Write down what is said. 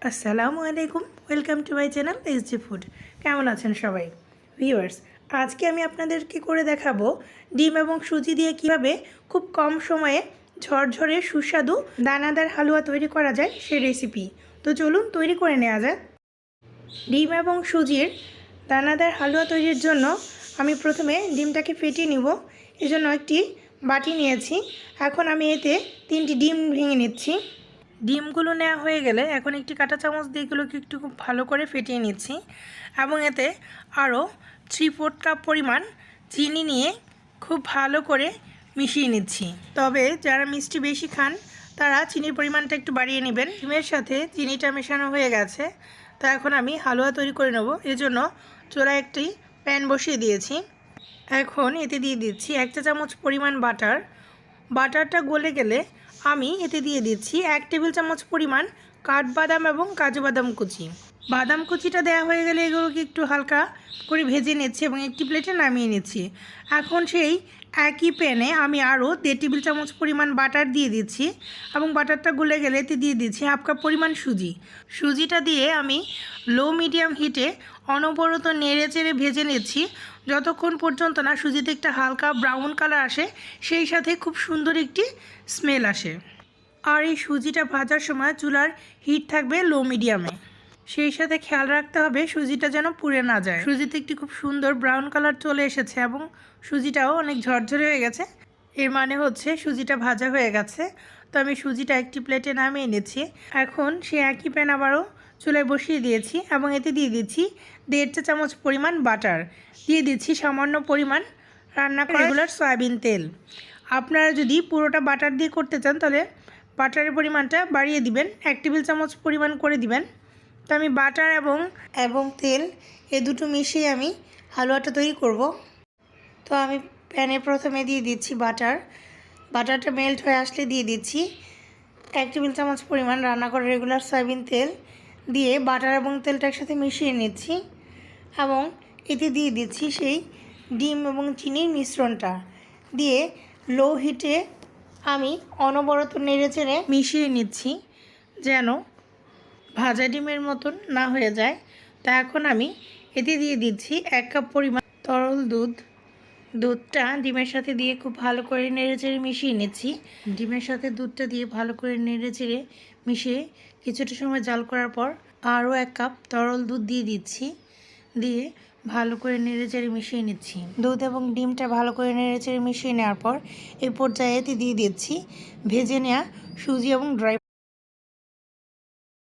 আসসালামু আলাইকুম, welcome to my channel SG food. কেমন আছেন সবাই ভিউয়ার্স? আজকে আমি আপনাদেরকে করে দেখাবো ডিম এবং সুজি দিয়ে কিভাবে খুব কম সময়ে ঝরঝরে সুস্বাদু দানাদার হালুয়া তৈরি করা যায় সেই রেসিপি। তো চলুন তৈরি করে নেওয়া যাক। ডিম এবং সুজির দানাদার হালুয়া তৈরির জন্য আমি প্রথমে ডিমটাকে ফেটিয়ে নিব। এজন্য একটি বাটি নিয়েছি। এখন আমি এতে 3টি ডিম ভেঙে নিচ্ছি। ডিমগুলো নেওয়া হয়ে গেলে এখন একটি কাঁটা চামচ দিয়ে এগুলোকে একটু খুব ভালো করে ফেটিয়ে নিচ্ছি এবং এতে আরও 3/4 কাপ পরিমাণ চিনি নিয়ে খুব ভালো করে মিশিয়ে নিচ্ছি। তবে যারা মিষ্টি বেশি খান তারা চিনির পরিমাণটা একটু বাড়িয়ে নেবেন। ডিমের সাথে চিনিটা মেশানো হয়ে গেছে, তো এখন আমি হালুয়া তৈরি করে নেব। এজন্য চুলায় একটি প্যান বসিয়ে দিয়েছি। এখন এতে দিয়ে দিচ্ছি 1 চা চামচ পরিমাণ বাটার। বাটারটা গলে গেলে আমি এতে দিয়ে দিচ্ছি 1 টেবিল চামচ পরিমাণ কাঠবাদাম এবং কাজু বাদাম কুচি। বাদাম কুচিটা দেওয়া হয়ে গেলে এগুলোকে একটু হালকা করে ভেজে নিচ্ছি এবং একটি প্লেটে নামিয়ে নিচ্ছি। এখন সেই একই প্যানে আমি আরও 1.5 টেবিল চামচ পরিমাণ বাটার দিয়ে দিচ্ছি এবং বাটারটা গলে গেলে এতে দিয়ে দিচ্ছি 1/2 কাপ পরিমাণ সুজি। সুজিটা দিয়ে আমি লো মিডিয়াম হিটে অনবরত নেড়ে চেড়ে ভেজে নিচ্ছি যতক্ষণ পর্যন্ত না সুজিতে একটা হালকা ব্রাউন কালার আসে, সেই সাথে খুব সুন্দর একটি স্মেল আসে। আর এই সুজিটা ভাজার সময় চুলার হিট থাকবে লো মিডিয়ামে। সেই সাথে খেয়াল রাখতে হবে সুজিটা যেন পুড়ে না যায়। সুজিতে একটি খুব সুন্দর ব্রাউন কালার চলে এসেছে এবং সুজিটাও অনেক ঝরঝরে হয়ে গেছে, এর মানে হচ্ছে সুজিটা ভাজা হয়ে গেছে। তো আমি সুজিটা একটি প্লেটে নামিয়ে নিচ্ছি। এখন সে একই প্যান আবারও চুলায় বসিয়ে দিয়েছি এবং এতে দিয়ে দিচ্ছি 1.5 চা চামচ পরিমাণ বাটার, দিয়ে দিচ্ছি সামান্য পরিমাণ রান্না করা রেগুলার সয়াবিন তেল। আপনারা যদি পুরোটা বাটার দিয়ে করতে চান তাহলে বাটারের পরিমাণটা বাড়িয়ে দিবেন, 1 টেবিল চামচ পরিমাণ করে দিবেন। তো আমি বাটার এবং তেল এই দুটো মিশিয়ে আমি হালুয়াটা তৈরি করব। তো আমি প্যানে প্রথমে দিয়ে দিচ্ছি বাটারটা মেল্ট হয়ে আসলে দিয়ে দিচ্ছি 1 টেবিল চামচ পরিমাণ রান্না করা রেগুলার সয়াবিন তেল, দিয়ে বাটার এবং তেলটা একসাথে মিশিয়ে নিচ্ছি এবং এতে দিয়ে দিচ্ছি সেই ডিম এবং চিনির মিশ্রণটা দিয়ে লো হিটে আমি অনবরত নেড়ে চেড়ে মিশিয়ে নিচ্ছি যেন ভাজা ডিমের মতন না হয়ে যায়। তা এখন আমি এতে দিয়ে দিচ্ছি 1 কাপ পরিমাণ তরল দুধটা ডিমের সাথে দিয়ে খুব ভালো করে নেড়েচেড়ে মিশিয়ে নিচ্ছি। ডিমের সাথে দুধটা দিয়ে ভালো করে নেড়েচেড়ে মিশিয়ে কিছুটা সময় জাল করার পর আরও 1 কাপ তরল দুধ দিয়ে দিচ্ছি, দিয়ে ভালো করে নেড়েচেড়ে মিশিয়ে নিচ্ছি। দুধ এবং ডিমটা ভালো করে নেড়েচেড়ে মিশিয়ে নেওয়ার পর এই পর্যায়ে এতে দিয়ে দিচ্ছি ভেজে নেওয়া সুজি এবং ড্রাই